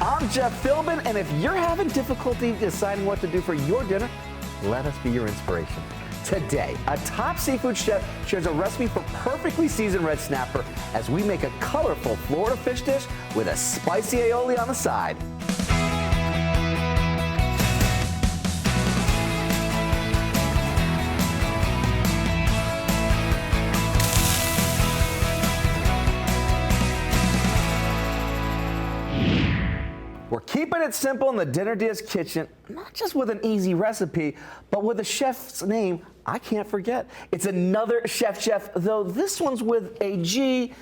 I'm Jeff Philbin, and if you're having difficulty deciding what to do for your dinner, let us be your inspiration. Today, a top seafood chef shares a recipe for perfectly seasoned red snapper as we make a colorful Florida fish dish with a spicy aioli on the side. We're keeping it simple in the Dinner DeeAs kitchen, not just with an easy recipe, but with a chef's name I can't forget. It's another chef, though this one's with a G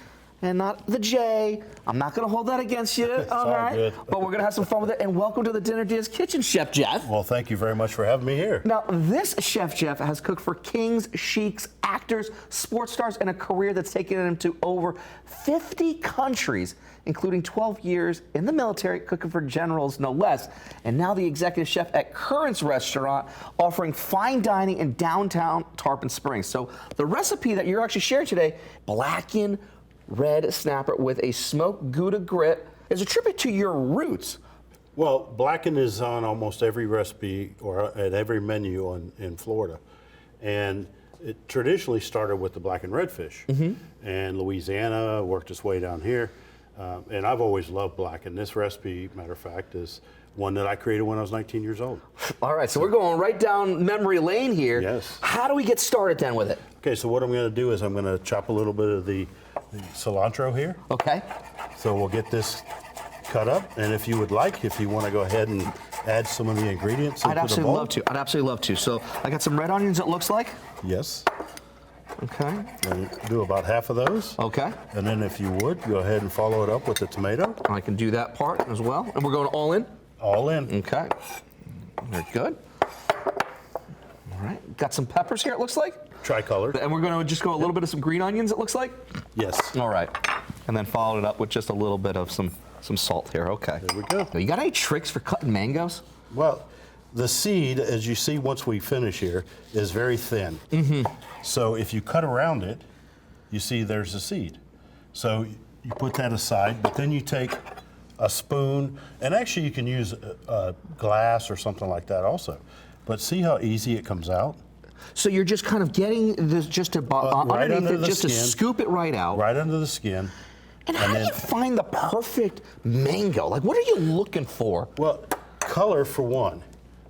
and not the J. I'm not going to hold that against you, all right? Good. But we're going to have some fun with it, and welcome to the Dinner DeeAs kitchen, Chef Jeff. Well, thank you very much for having me here. Now, this Chef Jeff has cooked for kings, sheiks, actors, sports stars, and a career that's taken him to over 50 countries, including 12 years in the military, cooking for generals, no less. And now the executive chef at Currents Restaurant, offering fine dining in downtown Tarpon Springs. So the recipe that you're actually sharing today, blackened red snapper with a smoked Gouda grit, is a tribute to your roots. Well, blackened is on almost every recipe or at every menu in Florida. And it traditionally started with the blackened redfish. And Louisiana worked its way down here. And I've always loved blackened. This recipe, matter of fact, is one that I created when I was 19 years old. All right, so we're going right down memory lane here. Yes. How do we get started then with it? Okay, so what I'm going to do is I'm going to chop a little bit of the cilantro here. Okay. So we'll get this cut up, and if you would like, if you want to go ahead and add some of the ingredients into the bowl. I'd absolutely love to. So I got some red onions, it looks like. Yes. Okay. And do about half of those. Okay. And then if you would, go ahead and follow it up with the tomato. I can do that part as well. And we're going all in? All in. Okay. Very good. All right. Got some peppers here, it looks like. Tricolored. And we're going to just go a little bit of some green onions, it looks like. Yes. All right. And then follow it up with just a little bit of some salt here. Okay. There we go. Now, you got any tricks for cutting mangoes? Well, the seed, as you see once we finish here, is very thin. So if you cut around it, you see there's a seed. So you put that aside, but then you take a spoon, and actually you can use a glass or something like that also. But see how easy it comes out? So you're just kind of getting this just right underneath under it, the just skin. to scoop it right out. Right under the skin. And how do you find the perfect mango? Like, what are you looking for? Well, color for one.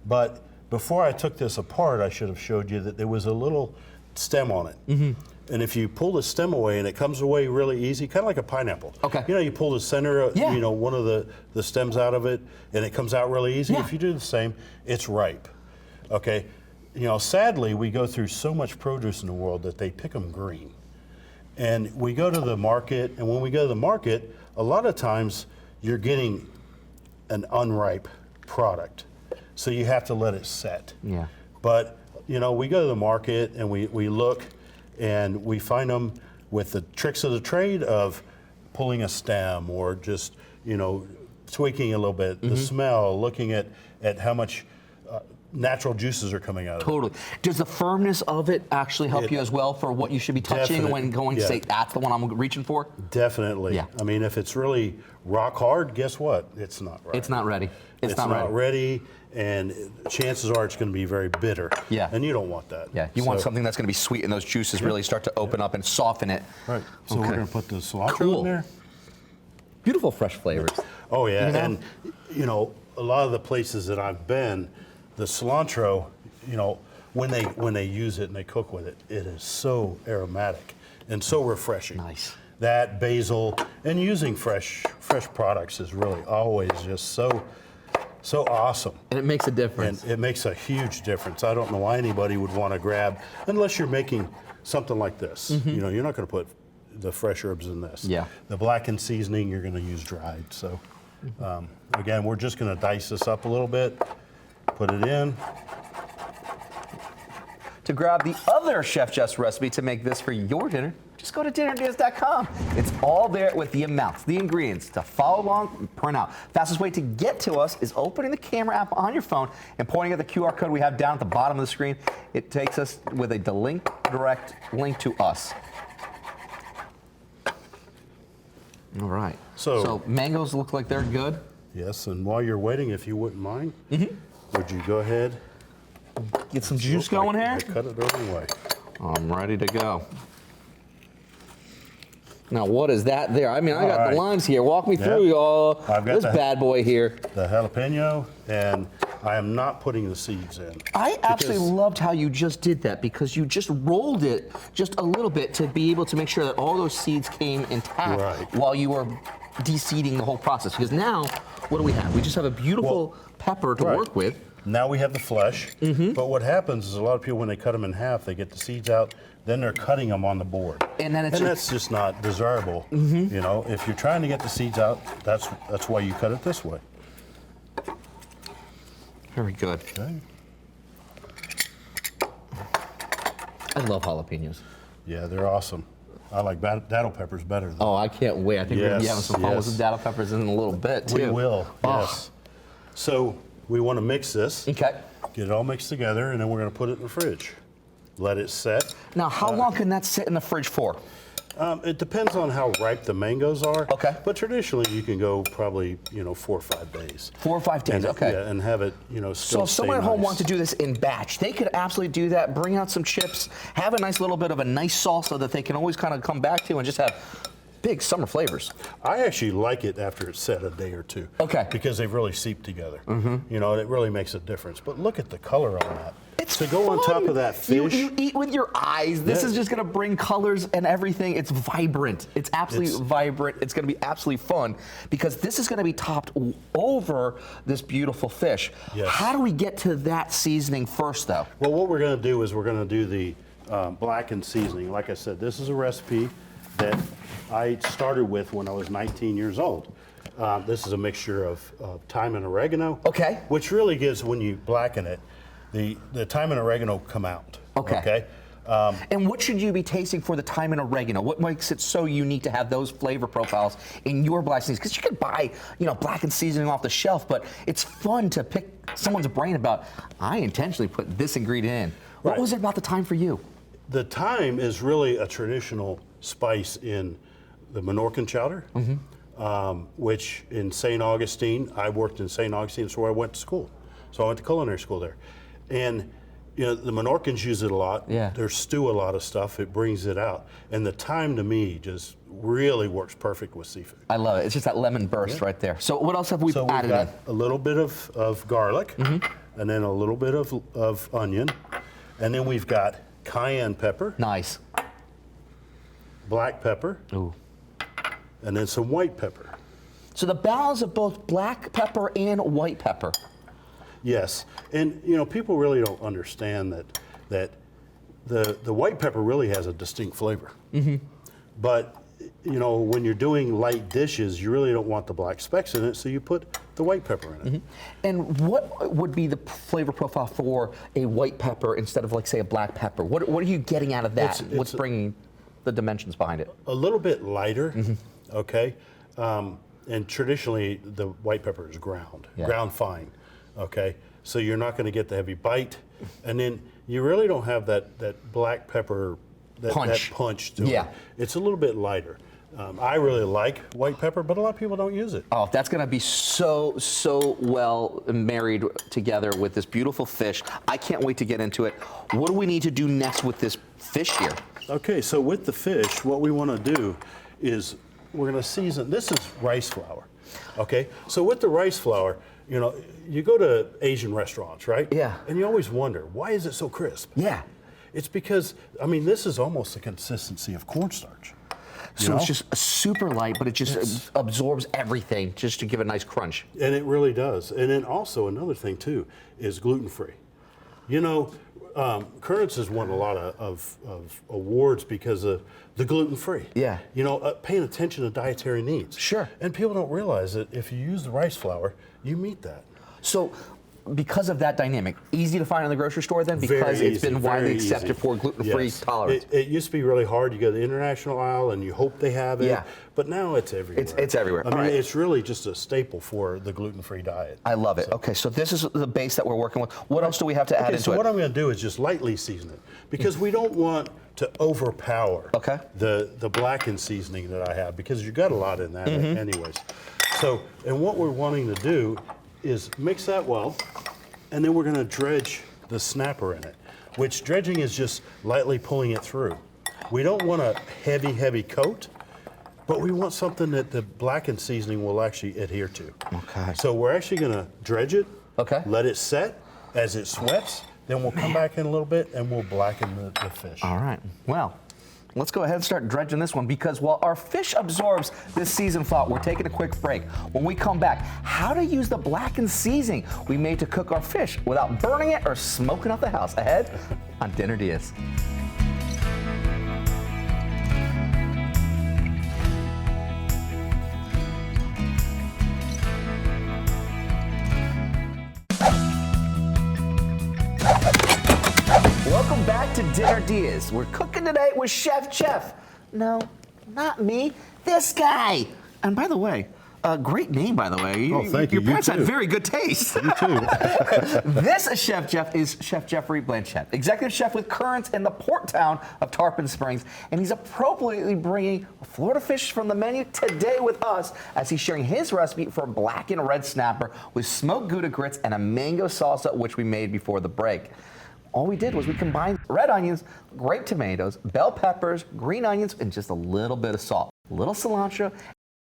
But before I took this apart, I should have showed you that there was a little stem on it. And if you pull the stem away, and it comes away really easy, kind of like a pineapple. Okay. You know, you pull the center, Yeah. you know, one of the stems out of it, and it comes out really easy. Yeah. If you do the same, it's ripe. Okay. You know, sadly, we go through so much produce in the world that they pick them green. And we go to the market, and when we go to the market, a lot of times you're getting an unripe product. So you have to let it set. Yeah. But, you know, we go to the market and we look and we find them with the tricks of the trade of pulling a stem or just, you know, tweaking a little bit, the smell, looking at how much natural juices are coming out of it. Totally. Does the firmness of it actually help you as well for what you should be touching when going to say, that's the one I'm reaching for? Definitely. Yeah. I mean, if it's really rock hard, guess what? It's not right. It's not ready. It's not ready, and chances are it's going to be very bitter. Yeah. And you don't want that. Yeah, you want something that's going to be sweet and those juices really start to open up and soften it. Right. So we're going to put the cilantro Cool. in there. Beautiful fresh flavors. Oh yeah, You know? and you know, a lot of the places that I've been, the cilantro, you know, when they use it and they cook with it, it is so aromatic and so refreshing. Nice. That basil and using fresh products is really always just so awesome. And it makes a difference. And it makes a huge difference. I don't know why anybody would want to grab, unless you're making something like this. You know, you're not going to put the fresh herbs in this. Yeah. The blackened seasoning, you're going to use dried. So, again, we're just going to dice this up a little bit, put it in. To grab the other Chef Jeff's recipe to make this for your dinner, just go to dinnerdeeas.com. It's all there with the amounts, the ingredients to follow along and print out. Fastest way to get to us is opening the camera app on your phone and pointing at the QR code we have down at the bottom of the screen. It takes us with a direct link to us. All right. So mangoes look like they're good. Yes, and while you're waiting, if you wouldn't mind, would you go ahead? Get some juice going here? I cut it over way. I'm ready to go. Now, what is that there? I mean, I got the limes here. Walk me through, y'all. I've got this bad boy here. The jalapeno, and I am not putting the seeds in. I absolutely loved how you just did that because you just rolled it just a little bit to be able to make sure that all those seeds came intact while you were de-seeding the whole process. Because now, what do we have? We just have a beautiful pepper to work with. Now we have the flesh, but what happens is a lot of people, when they cut them in half, they get the seeds out, then they're cutting them on the board. And then that's just not desirable. You know, if you're trying to get the seeds out, that's why you cut it this way. Very good. Okay. I love jalapenos. Yeah, they're awesome. I like datil peppers better, though. Oh, I can't wait. I think we're going to be having some fun with some datil peppers in a little bit, too. We will, yes. So we want to mix this. Okay. Get it all mixed together, and then we're going to put it in the fridge. Let it set. Now, how long can that sit in the fridge for? It depends on how ripe the mangoes are. Okay. But traditionally, you can go probably 4 or 5 days. 4 or 5 days. And, okay. Yeah, and have it So still if someone at home nice. wants to do this in batch, they could absolutely do that. Bring out some chips, have a nice little bit of a nice salsa that they can always kind of come back to and just have big summer flavors. I actually like it after it's set a day or two. Okay. Because they've really seeped together. You know, and it really makes a difference. But look at the color on that. It's to go fun. on top of that fish. You eat with your eyes. This is just going to bring colors and everything. It's vibrant. It's absolutely vibrant. It's going to be absolutely fun because this is going to be topped over this beautiful fish. Yes. How do we get to that seasoning first, though? Well, what we're going to do is we're going to do the blackened seasoning. Like I said, this is a recipe that I started with when I was 19 years old. This is a mixture of thyme and oregano. Okay. Which really gives, when you blacken it, the thyme and oregano come out. Okay. And what should you be tasting for the thyme and oregano? What makes it so unique to have those flavor profiles in your black seasoning? Because you could buy, blackened seasoning off the shelf, but it's fun to pick someone's brain about, I intentionally put this ingredient in. What was it about the thyme for you? The thyme is really a traditional spice in the Menorcan chowder, which in St. Augustine, I worked in St. Augustine, that's where I went to school. So I went to culinary school there. And the Menorcans use it a lot. Yeah. They stew a lot of stuff. It brings it out. And the thyme, to me, just really works perfect with seafood. I love it. It's just that lemon burst right there. So what else have we added we've got in? a little bit of garlic, and then a little bit of onion. And then we've got cayenne pepper. Nice. Black pepper. Ooh. And then some white pepper. So the balance of both black pepper and white pepper. Yes, and people really don't understand that the white pepper really has a distinct flavor. But when you're doing light dishes, you really don't want the black specks in it, so you put the white pepper in it. And what would be the flavor profile for a white pepper instead of, like, say, a black pepper? What are you getting out of that? What's bringing the dimensions behind it? A little bit lighter, okay? And traditionally, the white pepper is ground fine, okay? So you're not going to get the heavy bite. And then you really don't have that black pepper, that punch to it. It's a little bit lighter. I really like white pepper, but a lot of people don't use it. Oh, that's going to be so well married together with this beautiful fish. I can't wait to get into it. What do we need to do next with this fish here? Okay, so with the fish, what we want to do is we're going to season. This is rice flour, okay? So with the rice flour, you go to Asian restaurants, right? Yeah. And you always wonder, why is it so crisp? Yeah. It's because, this is almost the consistency of cornstarch. So it's just super light, but it just absorbs everything just to give a nice crunch. And it really does. And then also another thing too is gluten-free. Currents has won a lot of awards because of the gluten-free. Yeah. Paying attention to dietary needs. Sure. And people don't realize that if you use the rice flour, you meet that. So because of that dynamic, easy to find in the grocery store then? Because it's been widely accepted for gluten-free tolerance. It used to be really hard. You go to the international aisle and you hope they have it. Yeah. But now it's everywhere. It's everywhere. It's really just a staple for the gluten-free diet. I love it. Okay, so this is the base that we're working with. What else do we have to add into it? So what I'm going to do is just lightly season it because we don't want to overpower the blackened seasoning that I have because you've got a lot in that anyways. So, and what we're wanting to do is mix that well, and then we're going to dredge the snapper in it, which dredging is just lightly pulling it through. We don't want a heavy, heavy coat, but we want something that the blackened seasoning will actually adhere to. Okay. So we're actually going to dredge it, Okay. let it set. As it sweats, then we'll come back in a little bit and we'll blacken the fish. All right. Well, let's go ahead and start dredging this one, because while our fish absorbs this seasoned flour, we're taking a quick break. When we come back, how to use the blackened seasoning we made to cook our fish without burning it or smoking up the house. Ahead on Dinner DeeAs. Welcome back to Dinner DeeAs. We're cooking today with Chef Jeff. No, not me, this guy. And by the way, great name, by the way. Oh, thank you. Your parents You had too. very good taste. You too. This Chef Jeff is Chef Jeffrey Blanchett, executive chef with Currents in the port town of Tarpon Springs, and he's appropriately bringing Florida fish from the menu today with us as he's sharing his recipe for blackened red snapper with smoked Gouda grits and a mango salsa, which we made before the break. All we did was we combined red onions, grape tomatoes, bell peppers, green onions, and just a little bit of salt, a little cilantro,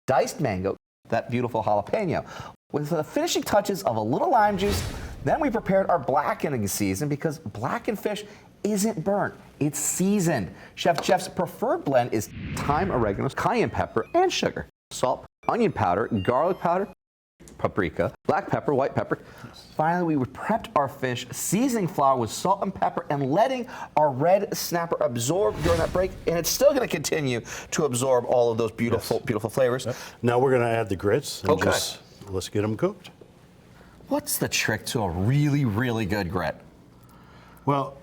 diced mango, that beautiful jalapeno, with the finishing touches of a little lime juice. Then we prepared our blackening season, because blackened fish isn't burnt, it's seasoned. Chef Jeff's preferred blend is thyme, oregano, cayenne pepper, and sugar, salt, onion powder, garlic powder, paprika, black pepper, white pepper. Finally, we prepped our fish, seasoning flour with salt and pepper, and letting our red snapper absorb during that break. And it's still going to continue to absorb all of those beautiful, beautiful flavors. Yep. Now we're going to add the grits and just let's get them cooked. What's the trick to a really, really good grit? Well,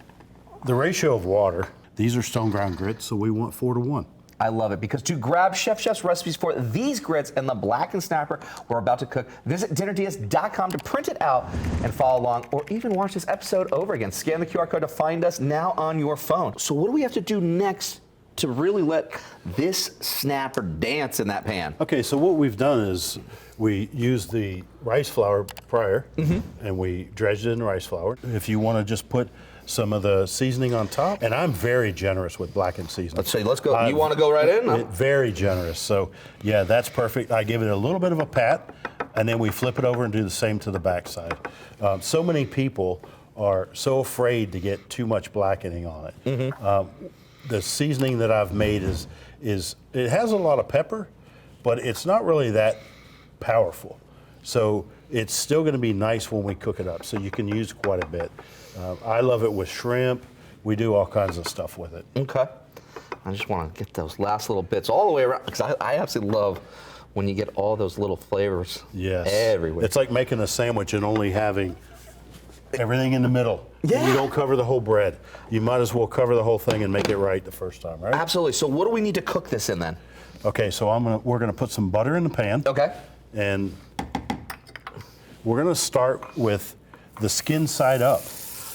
the ratio of water, these are stone ground grits, so we want 4 to 1. I love it, because to grab Chef Jeff's recipes for these grits and the blackened snapper we're about to cook, visit dinnerdeas.com to print it out and follow along, or even watch this episode over again. Scan the QR code to find us now on your phone. So what do we have to do next to really let this snapper dance in that pan? Okay, so what we've done is we used the rice flour prior, and we dredged it in rice flour. If you want to just put some of the seasoning on top, and I'm very generous with blackened seasoning. Let's go. You want to go right in? Very generous. So yeah, that's perfect. I give it a little bit of a pat, and then we flip it over and do the same to the backside. So many people are so afraid to get too much blackening on it. The seasoning that I've made is it has a lot of pepper, but it's not really that powerful. So it's still going to be nice when we cook it up. So you can use quite a bit. I love it with shrimp. We do all kinds of stuff with it. Okay. I just want to get those last little bits all the way around, because I absolutely love when you get all those little flavors everywhere. It's like making a sandwich and only having everything in the middle. Yeah. You don't cover the whole bread. You might as well cover the whole thing and make it right the first time, right? Absolutely. So what do we need to cook this in then? Okay, so we're gonna put some butter in the pan. Okay. And we're gonna start with the skin side up.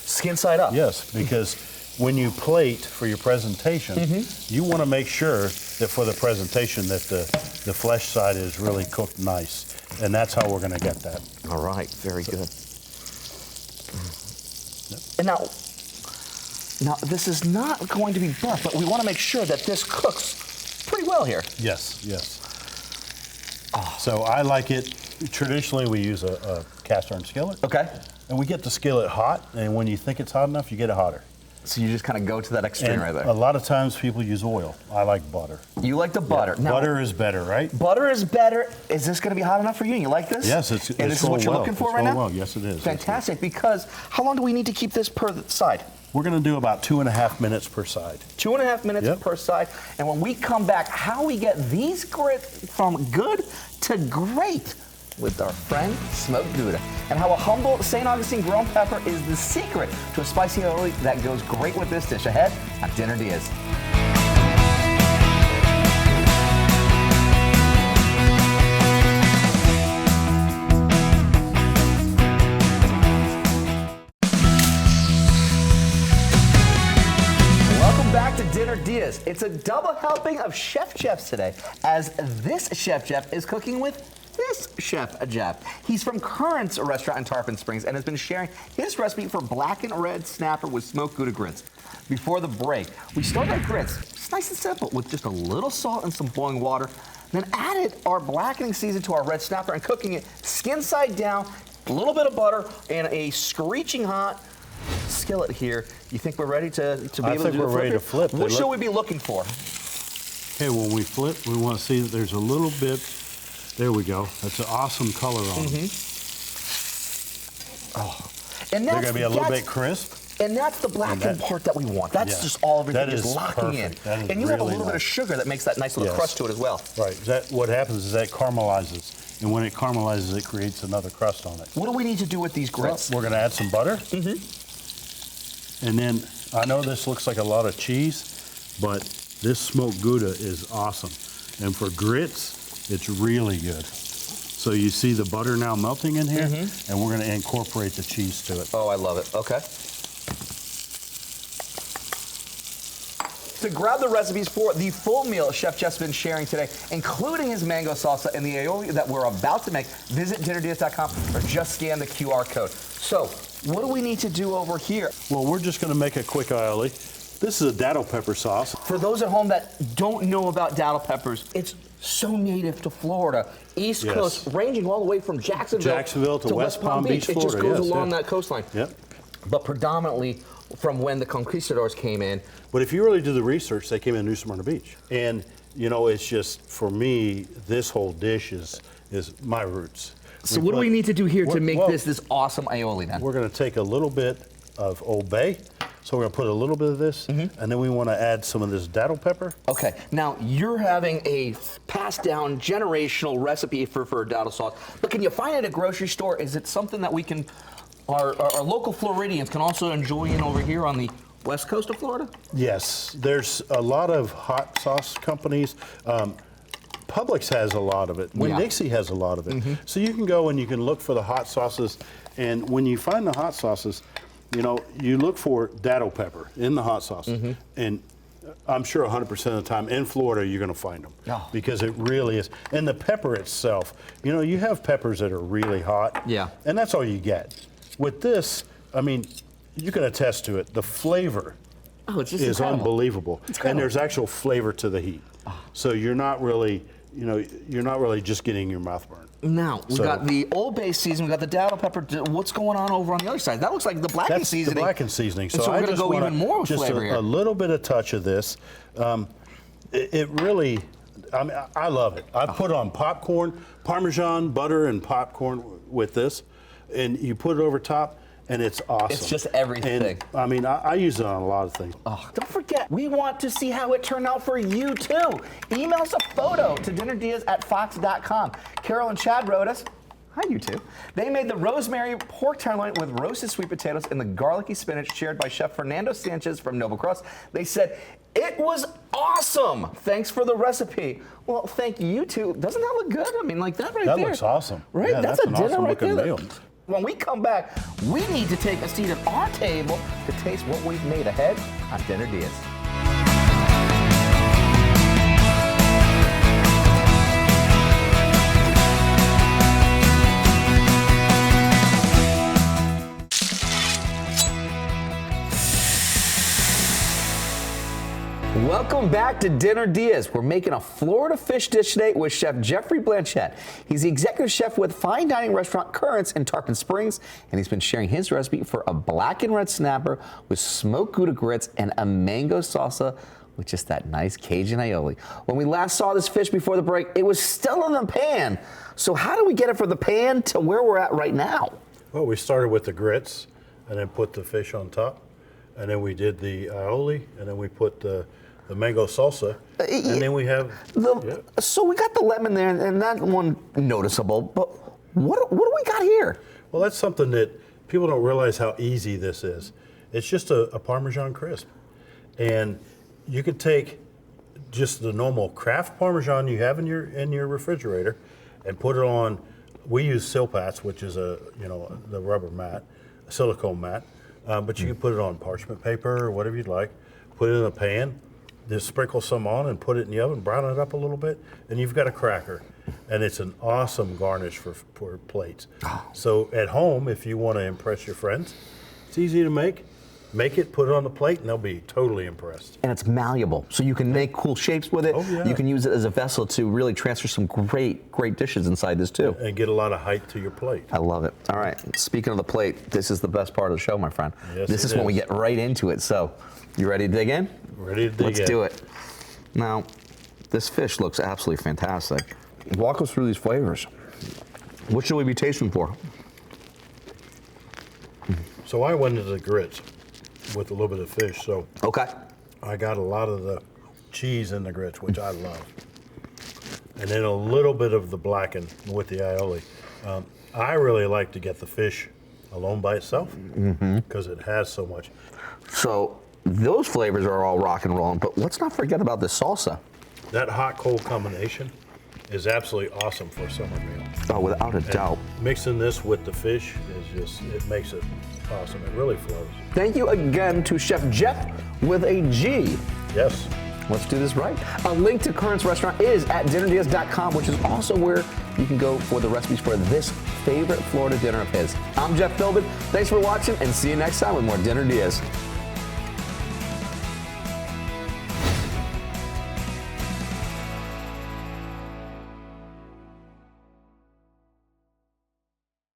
Skin side up? Yes, because when you plate for your presentation, you want to make sure that for the presentation that the flesh side is really cooked nice. And that's how we're going to get that. All right, very good. And now this is not going to be burnt, but we want to make sure that this cooks pretty well here. Yes, yes. So I like it, traditionally we use a cast iron skillet. Okay. And we get the skillet hot, and when you think it's hot enough, you get it hotter. So you just kind of go to that extreme And right there. a lot of times people use oil. I like butter. You like the butter. Yeah, Now, butter is better, right? butter is better. Is this going to be hot enough for you? You like this? Yes, and this is what you're looking for it's right going now? well. Yes, it is. Fantastic, because how long do we need to keep this per side? We're going to do about 2.5 minutes per side. 2.5 minutes Yep. per side. And when we come back, how we get these grits from good to great with our friend smoked Gouda, and how a humble St. Augustine grown pepper is the secret to a spicy aioli that goes great with this dish. Ahead on Dinner DeeAs. Dinner DeeAs. It's a double helping of Chef Jeffs today, as this Chef Jeff is cooking with this Chef Jeff. He's from Current's restaurant in Tarpon Springs and has been sharing his recipe for blackened red snapper with smoked Gouda grits. Before the break, we started our grits. It's nice and simple with just a little salt and some boiling water. Then added our blackening season to our red snapper and cooking it skin side down, a little bit of butter, and a screeching hot skillet here. You think we're ready to be able to do the flip? I think we're ready to flip. What should we be looking for? Okay, when we flip, we want to see that there's a little bit. There we go. That's an awesome color on them. Oh, and that's, They're going to be a little bit crisp. And that's the blackened part that we want. That's just all everything just locking in. And you have a little bit of sugar that makes that nice little crust to it as well. Right. What happens is that caramelizes. And when it caramelizes, it creates another crust on it. What do we need to do with these grits? Well, we're going to add some butter. And then, I know this looks like a lot of cheese, but this smoked Gouda is awesome. And for grits, it's really good. So you see the butter now melting in here, and we're going to incorporate the cheese to it. Oh, I love it. Okay. To grab the recipes for the full meal Chef Jeff's been sharing today, including his mango salsa and the aioli that we're about to make, visit dinnerdeeas.com or just scan the QR code. So, what do we need to do over here? Well, we're just going to make a quick aioli. This is a datil pepper sauce. For those at home that don't know about datil peppers, it's so native to Florida, East Coast, ranging all the way from Jacksonville to West Palm Beach, Florida. It just goes along that coastline. Yep. But predominantly from when the conquistadors came in. But if you really do the research, they came in New Smyrna Beach. And, you know, it's just, for me, this whole dish is my roots. So what do we need to do here to make this awesome aioli then? We're going to take a little bit of Old Bay. So we're going to put a little bit of this, and then we want to add some of this datil pepper. Okay, now you're having a passed down generational recipe for datil sauce, but can you find it at a grocery store? Is it something that we can, our local Floridians can also enjoy over here on the west coast of Florida? Yes, there's a lot of hot sauce companies. Publix has a lot of it. Winn-Dixie has a lot of it. So you can go and you can look for the hot sauces, and when you find the hot sauces, you know, you look for datil pepper in the hot sauce, and I'm sure 100% of the time in Florida you're going to find them because it really is. And the pepper itself, you know, you have peppers that are really hot, and that's all you get. With this, I mean, you can attest to it. The flavor is unbelievable, and there's actual flavor to the heat. So you're not really, you know, you're not really just getting your mouth burned. Now, we got the Old Bay seasoning, we got the datil pepper. What's going on over on the other side? That looks like the blackened seasoning. That's the blackened seasoning. So we're going to go even more with flavor here. A little bit of touch of this. It really, I mean, I love it. I put on popcorn, Parmesan, butter, and popcorn with this, and you put it over top, and it's awesome. It's just everything. And, I mean, I use it on a lot of things. Oh, don't forget, we want to see how it turned out for you too. Email us a photo to dinnerdeeas@fox.com. Carol and Chad wrote us. Hi, you two. They made the rosemary pork tenderloin with roasted sweet potatoes and the garlicky spinach shared by Chef Fernando Sanchez from Nova Cross. They said, it was awesome. Thanks for the recipe. Well, thank you two. Doesn't that look good? I mean, like that right there. That looks awesome. Right? Yeah, that's a dinner awesome right there. meal. When we come back, we need to take a seat at our table to taste what we've made ahead on Dinner Diaz. Welcome back to Dinner Diaz. We're making a Florida fish dish today with Chef Jeffrey Blanchette. He's the executive chef with fine dining restaurant Currents in Tarpon Springs, and he's been sharing his recipe for a blackened red snapper with smoked Gouda grits and a mango salsa with just that nice Cajun aioli. When we last saw this fish before the break, it was still in the pan. So how do we get it from the pan to where we're at right now? Well, we started with the grits and then put the fish on top. And then we did the aioli, and then we put the mango salsa, and then we have... So we got the lemon there, and that one noticeable, but what do we got here? Well, that's something that people don't realize how easy this is. It's just a Parmesan crisp. And you could take just the normal Kraft Parmesan you have in your refrigerator and put it on, we use Silpats, which is the rubber mat, a silicone mat, but you can put it on parchment paper or whatever you'd like, put it in a pan, just sprinkle some on and put it in the oven, brown it up a little bit, and you've got a cracker. and it's an awesome garnish for plates. So at home, if you want to impress your friends, it's easy to make. Make it, put it on the plate, and they'll be totally impressed. And it's malleable, so you can make cool shapes with it. Oh, yeah. You can use it as a vessel to really transfer some great dishes inside this too. And get a lot of height to your plate. I love it. All right, speaking of the plate, this is the best part of the show, my friend. Yes, this is it when we is. get right into it. So, you ready to dig in? Ready to dig in. Let's do it. Now, this fish looks absolutely fantastic. Walk us through these flavors. What should we be tasting for? So I went into the grits with a little bit of fish, so Okay. I got a lot of the cheese in the grits, which I love. And then a little bit of the blackened with the aioli. I really like to get the fish alone by itself because it has so much. So, those flavors are all rock and rolling, but let's not forget about the salsa. That hot-cold combination is absolutely awesome for a summer meal. Oh, without a doubt. Mixing this with the fish is just, it makes it awesome. It really flows. Thank you again to Chef Jeff with a G. Yes. Let's do this right. A link to Current's restaurant is at dinnerdeas.com, which is also where you can go for the recipes for this favorite Florida dinner of his. I'm Jeff Philbin. Thanks for watching, and see you next time with more Dinner Dias.